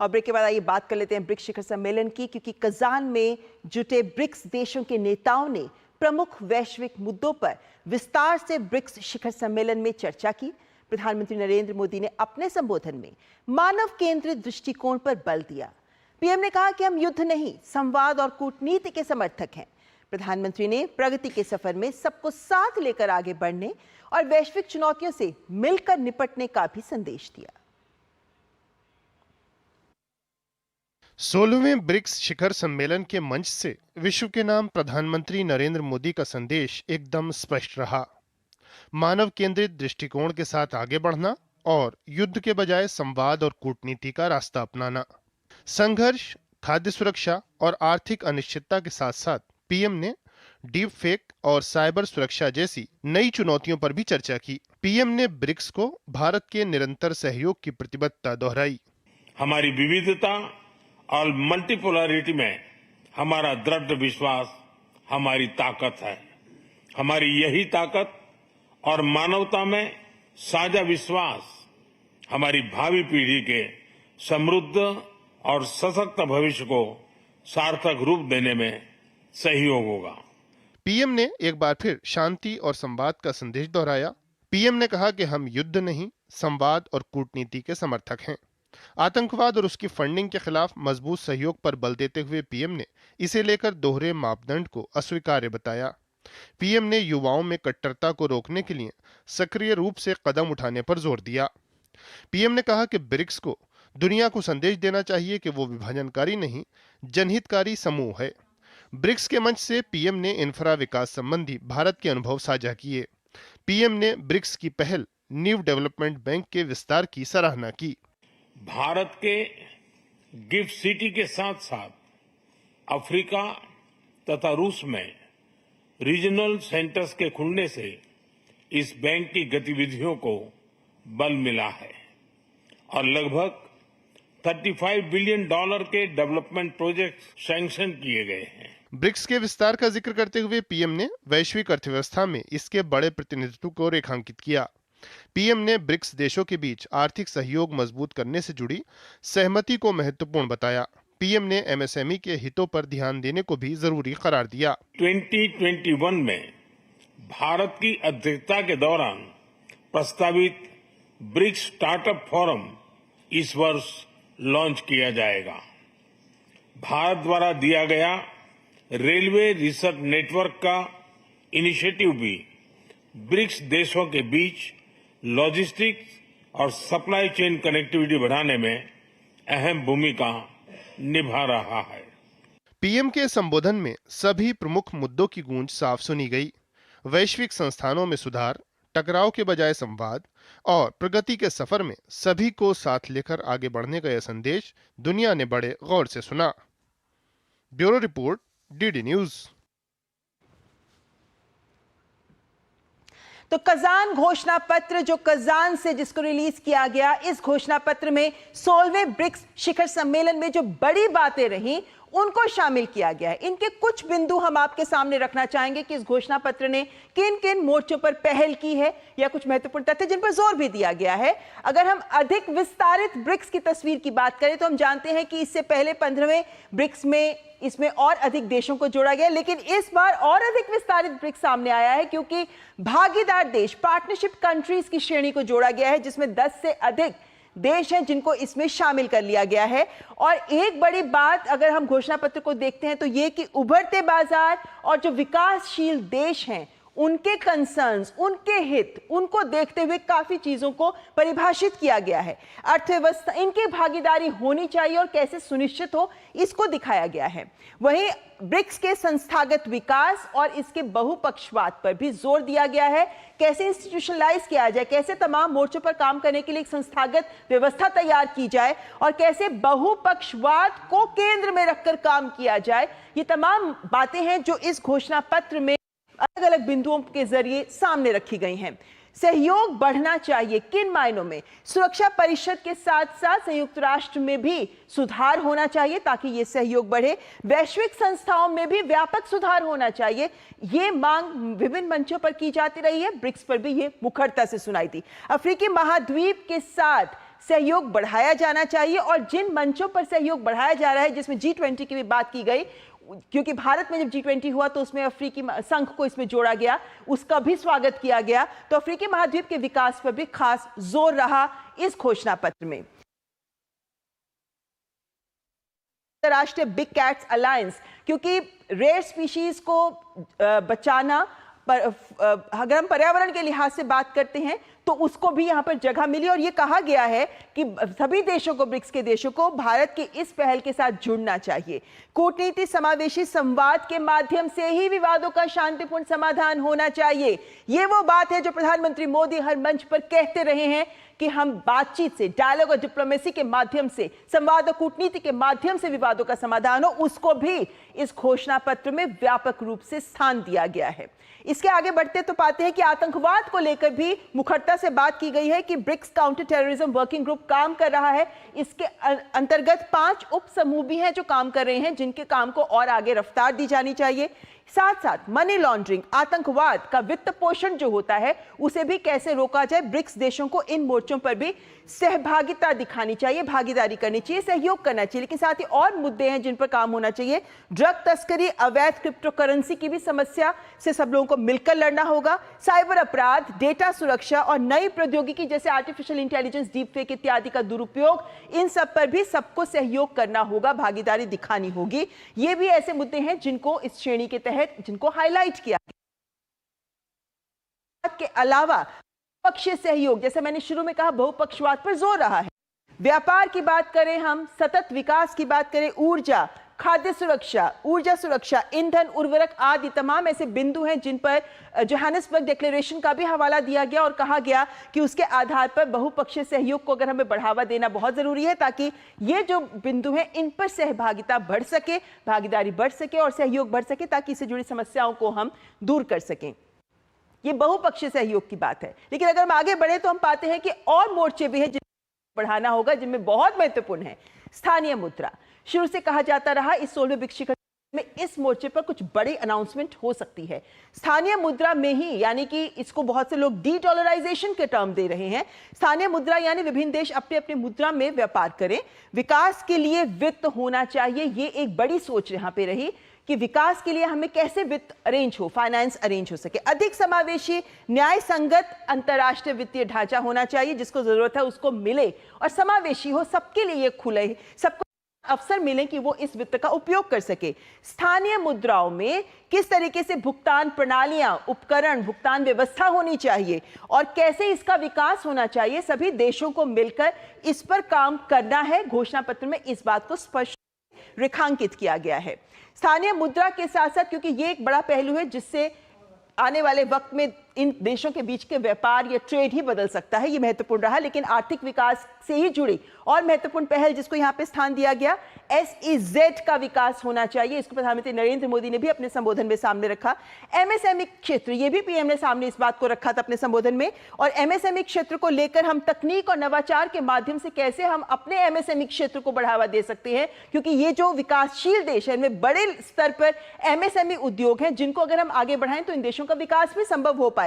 और ब्रेक के बाद आइए बात कर लेते हैं ब्रिक्स शिखर सम्मेलन की, क्योंकि कजान में जुटे ब्रिक्स देशों के नेताओं ने प्रमुख वैश्विक मुद्दों पर विस्तार से ब्रिक्स शिखर सम्मेलन में चर्चा की। प्रधानमंत्री नरेंद्र मोदी ने अपने संबोधन में मानव केंद्रित दृष्टिकोण पर बल दिया। पीएम ने कहा कि हम युद्ध नहीं, संवाद और कूटनीति के समर्थक हैं। प्रधानमंत्री ने प्रगति के सफर में सबको साथ लेकर आगे बढ़ने और वैश्विक चुनौतियों से मिलकर निपटने का भी संदेश दिया। 16वें ब्रिक्स शिखर सम्मेलन के मंच से विश्व के नाम प्रधानमंत्री नरेंद्र मोदी का संदेश एकदम स्पष्ट रहा। मानव केंद्रित दृष्टिकोण के साथ आगे बढ़ना और युद्ध के बजाय संवाद और कूटनीति का रास्ता अपनाना। संघर्ष, खाद्य सुरक्षा और आर्थिक अनिश्चितता के साथ साथ पीएम ने डीप फेक और साइबर सुरक्षा जैसी नई चुनौतियों पर भी चर्चा की। पीएम ने ब्रिक्स को भारत के निरंतर सहयोग की प्रतिबद्धता दोहराई। हमारी विविधता और मल्टीपोलरिटी में हमारा दृढ़ विश्वास हमारी ताकत है। हमारी यही ताकत और मानवता में साझा विश्वास हमारी भावी पीढ़ी के समृद्ध और सशक्त भविष्य को सार्थक रूप देने में सहयोग होगा। पीएम ने एक बार फिर शांति और संवाद का संदेश दोहराया। पीएम ने कहा कि हम युद्ध नहीं, संवाद और कूटनीति के समर्थक हैं। आतंकवाद और उसकी फंडिंग के खिलाफ मजबूत सहयोग पर बल देते हुए पीएम ने इसे लेकर दोहरे मापदंड को अस्वीकार्य बताया। पीएम ने युवाओं में कट्टरता को रोकने के लिए सक्रिय रूप से कदम उठाने पर जोर दिया। पीएम ने कहा कि ब्रिक्स को दुनिया को संदेश देना चाहिए कि वो विभाजनकारी नहीं, जनहितकारी समूह है। ब्रिक्स के मंच से पीएम ने इंफ्रा विकास संबंधी भारत के अनुभव साझा किए। पीएम ने ब्रिक्स की पहल न्यू डेवलपमेंट बैंक के विस्तार की सराहना की। भारत के गिफ्ट सिटी के साथ साथ अफ्रीका तथा रूस में रीजनल सेंटर्स के खुलने से इस बैंक की गतिविधियों को बल मिला है और लगभग $35 बिलियन के डेवलपमेंट प्रोजेक्ट सैंक्शन किए गए हैं। ब्रिक्स के विस्तार का जिक्र करते हुए पीएम ने वैश्विक अर्थव्यवस्था में इसके बड़े प्रतिनिधित्व को रेखांकित किया। पीएम ने ब्रिक्स देशों के बीच आर्थिक सहयोग मजबूत करने से जुड़ी सहमति को महत्वपूर्ण बताया। पीएम ने एमएसएमई के हितों पर ध्यान देने को भी जरूरी करार दिया। 2021 में भारत की अध्यक्षता के दौरान प्रस्तावित ब्रिक्स स्टार्टअप फोरम इस वर्ष लॉन्च किया जाएगा। भारत द्वारा दिया गया रेलवे रिसर्च नेटवर्क का इनिशिएटिव भी ब्रिक्स देशों के बीच लॉजिस्टिक्स और सप्लाई चेन कनेक्टिविटी बढ़ाने में अहम भूमिका निभा रहा है। पीएम के संबोधन में सभी प्रमुख मुद्दों की गूंज साफ सुनी गई। वैश्विक संस्थानों में सुधार, टकराव के बजाय संवाद और प्रगति के सफर में सभी को साथ लेकर आगे बढ़ने का यह संदेश दुनिया ने बड़े गौर से सुना। Bureau report, DD news. तो कजान घोषणा पत्र जो कजान से जिसको रिलीज किया गया, इस घोषणा पत्र में 16वें ब्रिक्स शिखर सम्मेलन में जो बड़ी बातें रहीं उनको शामिल किया गया है। इनके कुछ बिंदु हम आपके सामने रखना चाहेंगे कि इस घोषणा पत्र ने किन किन मोर्चों पर पहल की है या कुछ महत्वपूर्ण तथ्य जिन पर जोर भी दिया गया है। अगर हम अधिक विस्तारित ब्रिक्स की तस्वीर की बात करें तो हम जानते हैं कि इससे पहले 15वें ब्रिक्स में इसमें और अधिक देशों को जोड़ा गया, लेकिन इस बार और अधिक विस्तारित ब्रिक्स सामने आया है क्योंकि भागीदार देश, पार्टनरशिप कंट्रीज की श्रेणी को जोड़ा गया है, जिसमें 10 से अधिक देश हैं जिनको इसमें शामिल कर लिया गया है। और एक बड़ी बात अगर हम घोषणा पत्र को देखते हैं तो ये कि उभरते बाजार और जो विकासशील देश हैं उनके कंसर्न्स, उनके हित, उनको देखते हुए काफी चीजों को परिभाषित किया गया है। अर्थव्यवस्था, इनकी भागीदारी होनी चाहिए और कैसे सुनिश्चित हो इसको दिखाया गया है। वहीं ब्रिक्स के संस्थागत विकास और इसके बहुपक्षवाद पर भी जोर दिया गया है। कैसे इंस्टीट्यूशनलाइज किया जाए, कैसे तमाम मोर्चों पर काम करने के लिए एक संस्थागत व्यवस्था तैयार की जाए और कैसे बहुपक्षवाद को केंद्र में रखकर काम किया जाए, ये तमाम बातें हैं जो इस घोषणा पत्र में अलग अलग बिंदुओं के जरिए सामने रखी गई हैं। सहयोग बढ़ना चाहिए किन मायनों में? सुरक्षा परिषद के साथ साथ संयुक्त राष्ट्र में भी सुधार होना चाहिए ताकि यह सहयोग बढ़े। वैश्विक संस्थाओं में भी व्यापक सुधार होना चाहिए। ये मांग विभिन्न मंचों पर की जाती रही है, ब्रिक्स पर भी ये मुखरता से सुनाई दी। अफ्रीकी महाद्वीप के साथ सहयोग बढ़ाया जाना चाहिए और जिन मंचों पर सहयोग बढ़ाया जा रहा है, जिसमें G20 की भी बात की गई, क्योंकि भारत में जब G20 हुआ तो उसमें अफ्रीकी संघ को इसमें जोड़ा गया, उसका भी स्वागत किया गया, तो अफ्रीकी महाद्वीप के विकास पर भी खास जोर रहा इस घोषणा पत्र में। अंतर्राष्ट्रीय बिग कैट्स अलायंस, क्योंकि रेयर स्पीशीज को बचाना अगर हम पर्यावरण के लिहाज से बात करते हैं तो उसको भी यहां पर जगह मिली और यह कहा गया है कि सभी देशों को, ब्रिक्स के देशों को भारत की इस पहल के साथ जुड़ना चाहिए। कूटनीति समावेशी संवाद के माध्यम से ही विवादों का शांतिपूर्ण समाधान होना चाहिए। यह वो बात है जो प्रधानमंत्री मोदी हर मंच पर कहते रहे हैं कि हम बातचीत से, डायलॉग और डिप्लोमेसी के माध्यम से, संवाद और कूटनीति के माध्यम से विवादों का समाधान हो, उसको भी इस घोषणा पत्र में व्यापक रूप से स्थान दिया गया है। इसके आगे बढ़ते तो पाते हैं कि आतंकवाद को लेकर भी मुखरता से बात की गई है कि BRICS counter terrorism working group काम कर रहा है। इसके अंतर्गत 5 उप समूह भी हैं जो काम कर रहे हैं, जिनके काम को और आगे रफ्तार दी जानी चाहिए। साथ साथ मनी लॉन्ड्रिंग, आतंकवाद का वित्त पोषण जो होता है उसे भी कैसे रोका जाए, ब्रिक्स देशों को इन मोर्चों पर भी सहभागिता दिखानी चाहिए, भागीदारी करनी चाहिए, सहयोग करना चाहिए। लेकिन साथ ही और मुद्दे हैं जिन पर काम होना चाहिए। ड्रग तस्करी, अवैध क्रिप्टो करेंसी की भी समस्या से सब लोगों को मिलकर लड़ना होगा। साइबर अपराध, डेटा सुरक्षा और नई प्रौद्योगिकी जैसे आर्टिफिशियल इंटेलिजेंस, डीप फेक इत्यादि का दुरुपयोग, इन सब पर भी सबको सहयोग करना होगा, भागीदारी दिखानी होगी। ये भी ऐसे मुद्दे हैं जिनको इस श्रेणी के तहत जिनको हाईलाइट किया के अलावा पक्षीय सहयोग, जैसे मैंने शुरू में कहा, बहुपक्षवाद पर जोर रहा है। व्यापार की बात करें, हम सतत विकास की बात करें, ऊर्जा, खाद्य सुरक्षा, ऊर्जा सुरक्षा, ईंधन, उर्वरक आदि तमाम ऐसे बिंदु हैं जिन पर जोहानिसबर्ग डिक्लेरेशन का भी हवाला दिया गया और कहा गया कि उसके आधार पर बहुपक्षीय सहयोग को अगर हमें बढ़ावा देना बहुत जरूरी है, ताकि ये जो बिंदु हैं इन पर सहभागिता बढ़ सके, भागीदारी बढ़ सके और सहयोग बढ़ सके, ताकि इससे जुड़ी समस्याओं को हम दूर कर सकें। ये बहुपक्षीय सहयोग की बात है। लेकिन अगर हम आगे बढ़े तो हम पाते हैं कि और मोर्चे भी हैं जिन्हें बढ़ाना होगा, जिनमें बहुत महत्वपूर्ण है स्थानीय मुद्रा। शुरू से कहा जाता रहा इस 16वें ब्रिक्स शिखर में इस मोर्चे पर कुछ बड़ी अनाउंसमेंट हो सकती है स्थानीय मुद्रा में ही, यानी कि इसको बहुत से लोग डी डॉलराइजेशन के टर्म दे रहे हैं। स्थानीय मुद्रा यानी विभिन्न देश अपने अपने मुद्रा में व्यापार करें, विकास के लिए वित्त होना चाहिए। ये एक बड़ी सोच यहां पे रही कि विकास के लिए हमें कैसे वित्त अरेंज हो, फाइनेंस अरेंज हो सके। अधिक समावेशी, न्याय संगत अंतर्राष्ट्रीय वित्तीय ढांचा होना चाहिए, जिसको जरूरत है उसको मिले और समावेशी हो, सबके लिए खुले, सबको अवसर मिले कि वो इस वित्त का उपयोग कर सके। स्थानीय मुद्राओं में किस तरीके से भुगतान प्रणालियां, उपकरण, भुगतान व्यवस्था होनी चाहिए और कैसे इसका विकास होना चाहिए, सभी देशों को मिलकर इस पर काम करना है। घोषणा पत्र में इस बात को स्पष्ट रेखांकित किया गया है। स्थानीय मुद्रा के साथ साथ, क्योंकि ये एक बड़ा पहलू है जिससे आने वाले वक्त में इन देशों के बीच के व्यापार या ट्रेड ही बदल सकता है, ये महत्वपूर्ण रहा। लेकिन आर्थिक विकास से ही जुड़ी और महत्वपूर्ण पहल जिसको यहाँ पे स्थान दिया गया, SEZ का विकास होना चाहिए। इसको प्रधानमंत्री नरेंद्र मोदी ने भी अपने संबोधन में सामने रखा। MSME क्षेत्र, ये भी PM ने सामने इस बात को रखा था अपने संबोधन में। और MSME क्षेत्र को लेकर हम तकनीक और नवाचार के माध्यम से कैसे हम अपने MSME क्षेत्र को बढ़ावा दे सकते हैं, क्योंकि ये जो विकासशील देश है इनमें बड़े स्तर पर MSME उद्योग हैं, जिनको अगर हम आगे बढ़ाएं तो इन देशों का विकास भी संभव हो पाएगा।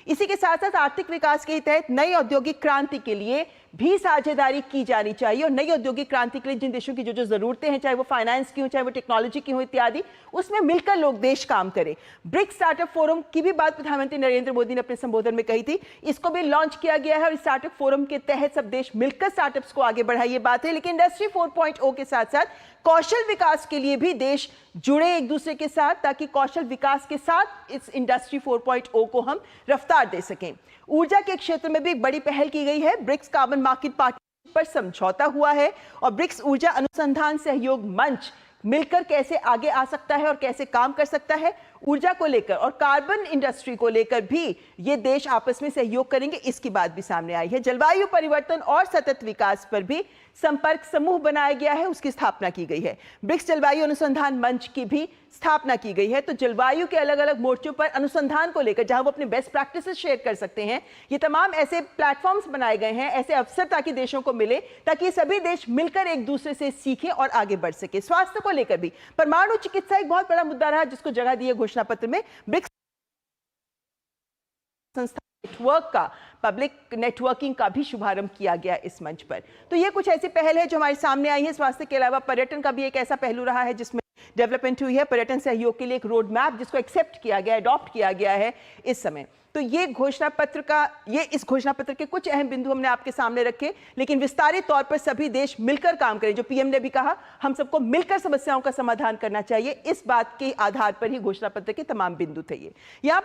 इसी के साथ साथ आर्थिक विकास के तहत नई औद्योगिक क्रांति के लिए भी साझेदारी की जानी चाहिए और नई औद्योगिक क्रांति के लिए जिन देशों की जो जो जरूरतें हैं, चाहे वो फाइनेंस की हो, चाहे वो टेक्नोलॉजी की हो इत्यादि, उसमें मिलकर लोग देश काम करें। ब्रिक्स स्टार्टअप फोरम की भी बात प्रधानमंत्री नरेंद्र मोदी ने अपने संबोधन में कही थी। इसको भी लॉन्च किया गया है और स्टार्टअप फोरम के तहत सब देश मिलकर स्टार्टअप्स को आगे बढ़ाए, ये बात है। लेकिन इंडस्ट्री 4.0 के साथ साथ कौशल विकास के लिए भी देश जुड़े एक दूसरे के साथ, ताकि कौशल विकास के साथ इस इंडस्ट्री 4.0 को हम रफ्तार दे सकें। ऊर्जा के क्षेत्र में भी एक बड़ी पहल की गई है। ब्रिक्स कार्बन मार्केट पार्टनरशिप पर समझौता हुआ है और ब्रिक्स ऊर्जा अनुसंधान सहयोग मंच मिलकर कैसे आगे आ सकता है और कैसे काम कर सकता है। ऊर्जा को लेकर और कार्बन इंडस्ट्री को लेकर भी ये देश आपस में सहयोग करेंगे, इसकी बात भी सामने आई है। जलवायु परिवर्तन और सतत विकास पर भी संपर्क समूह बनाया गया है, उसकी स्थापना की गई है। ब्रिक्स जलवायु अनुसंधान मंच की भी स्थापना की गई है। तो जलवायु के अलग अलग मोर्चों पर अनुसंधान को लेकर जहां वो अपने बेस्ट प्रैक्टिसेस शेयर कर सकते हैं, ये तमाम ऐसे प्लेटफॉर्म्स बनाए गए हैं, ऐसे अवसर ताकि देशों को मिले, ताकि सभी देश मिलकर एक दूसरे से सीखें और आगे बढ़ सके। स्वास्थ्य को लेकर भी परमाणु चिकित्सा एक बहुत बड़ा मुद्दा रहा, जिसको जगह दी है घोषणा पत्र में। ब्रिक्स संस्था नेटवर्क का, पब्लिक नेटवर्किंग का भी शुभारंभ किया गया इस मंच पर। तो ये कुछ ऐसी पहल है जो हमारे सामने आई है। स्वास्थ्य के अलावा पर्यटन का भी एक ऐसा पहलू रहा है जिसमें डेवलपमेंट हुई है। पर्यटन सहयोग के लिए एक रोड मैप जिसको एक्सेप्ट किया गया, अडॉप्ट किया गया है इस समय। तो ये इस घोषणा पत्र के कुछ अहम बिंदु हमने आपके सामने रखे, लेकिन विस्तारित तौर पर सभी देश मिलकर काम करें। जो पीएम ने भी कहा, हम सबको मिलकर समस्याओं का समाधान करना चाहिए, इस बात के आधार पर ही घोषणा पत्र के तमाम बिंदु थे। ये यहाँ